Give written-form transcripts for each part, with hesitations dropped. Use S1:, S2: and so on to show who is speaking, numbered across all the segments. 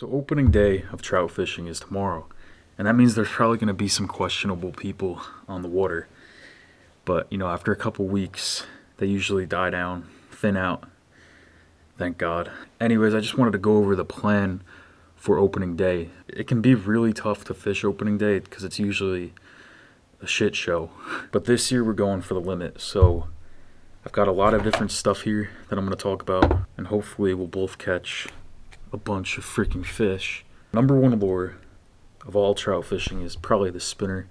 S1: So opening day of trout fishing is tomorrow, and that means there's probably going to be some questionable people on the water. But, after a couple weeks, they usually die down, thin out, thank God. Anyways, I just wanted to go over the plan for opening day. It can be really tough to fish opening day because it's usually a shit show. But this year we're going for the limit, so I've got a lot of different stuff here that I'm going to talk about, and hopefully we'll both catch a bunch of freaking fish. Number one lure of all trout fishing is probably the spinner.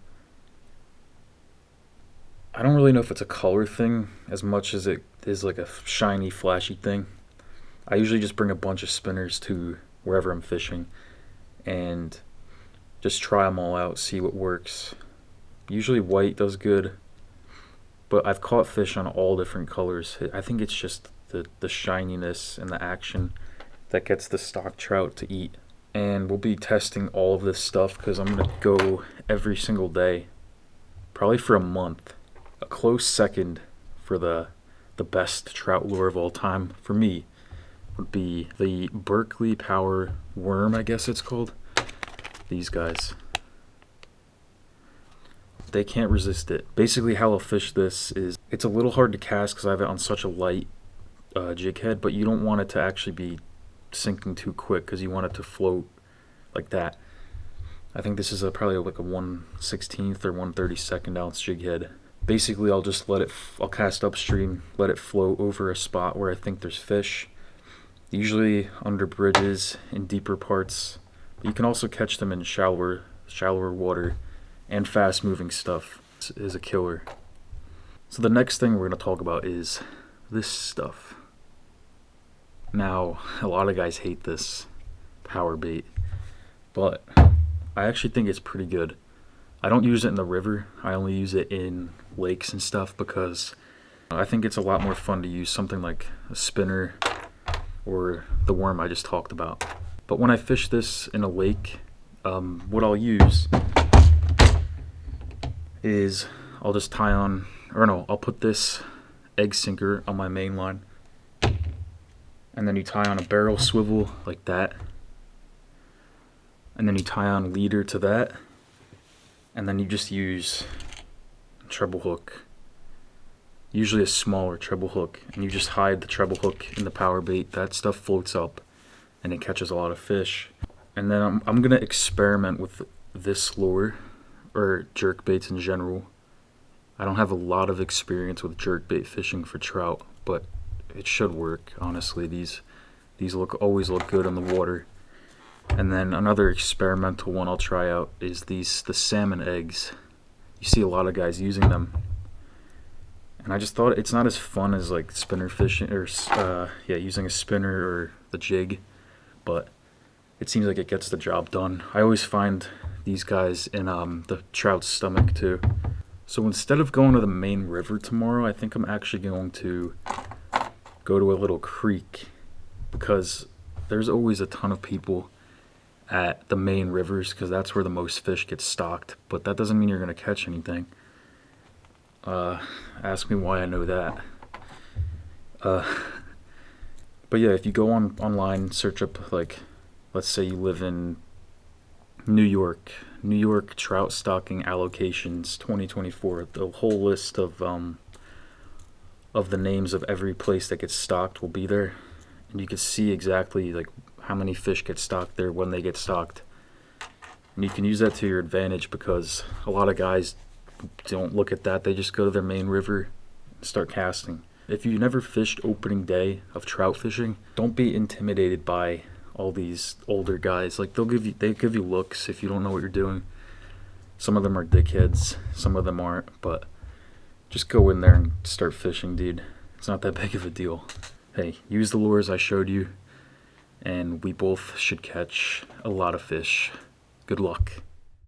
S1: I don't really know if it's a color thing as much as it is like a shiny, flashy thing. I usually just bring a bunch of spinners to wherever I'm fishing and just try them all out, see what works. Usually white does good, but I've caught fish on all different colors. I think it's just the shininess and the action that gets the stock trout to eat. And we'll be testing all of this stuff because I'm going to go every single day, probably for a month. A close second for the best trout lure of all time for me would be the Berkeley Power Worm, I guess it's called. These guys. They can't resist it. Basically how I'll fish this is, it's a little hard to cast because I have it on such a light jig head, but you don't want it to actually be sinking too quick because you want it to float like that. I think this is probably like a 1/16 or 1/32 ounce jig head. Basically I'll just I'll cast upstream, let it float over a spot where I think there's fish, usually under bridges in deeper parts, but you can also catch them in shallower water, and fast moving stuff is a killer. So the next thing we're going to talk about is this stuff. Now, a lot of guys hate this power bait, but I actually think it's pretty good. I don't use it in the river. I only use it in lakes and stuff because I think it's a lot more fun to use something like a spinner or the worm I just talked about. But when I fish this in a lake, what I'll use is I'll just I'll put this egg sinker on my main line, and then you tie on a barrel swivel like that, and then you tie on a leader to that, and then you just use a treble hook, usually a smaller treble hook, and you just hide the treble hook in the power bait. That stuff floats up and it catches a lot of fish. And then I'm gonna experiment with this lure or jerk baits in general. I don't have a lot of experience with jerk bait fishing for trout, but it should work. Honestly, these always look good on the water. And then another experimental one I'll try out is the salmon eggs. You see a lot of guys using them, and I just thought it's not as fun as like spinner fishing or using a spinner or the jig, but it seems like it gets the job done. I always find these guys in the trout's stomach too. So instead of going to the main river tomorrow, I think I'm actually going to go to a little creek, because there's always a ton of people at the main rivers because that's where the most fish get stocked, but that doesn't mean you're going to catch anything. Ask me why I know that. But yeah, if you go online, search up, like, let's say you live in New York trout stocking allocations 2024, the whole list of the names of every place that gets stocked will be there, and you can see exactly like how many fish get stocked there, when they get stocked, and you can use that to your advantage because a lot of guys don't look at that. They just go to their main river and start casting. If you never fished opening day of trout fishing, don't be intimidated by all these older guys. Like they give you looks if you don't know what you're doing. Some of them are dickheads, some of them aren't, but just go in there and start fishing, dude. It's not that big of a deal. Hey, use the lures I showed you, and we both should catch a lot of fish. Good luck.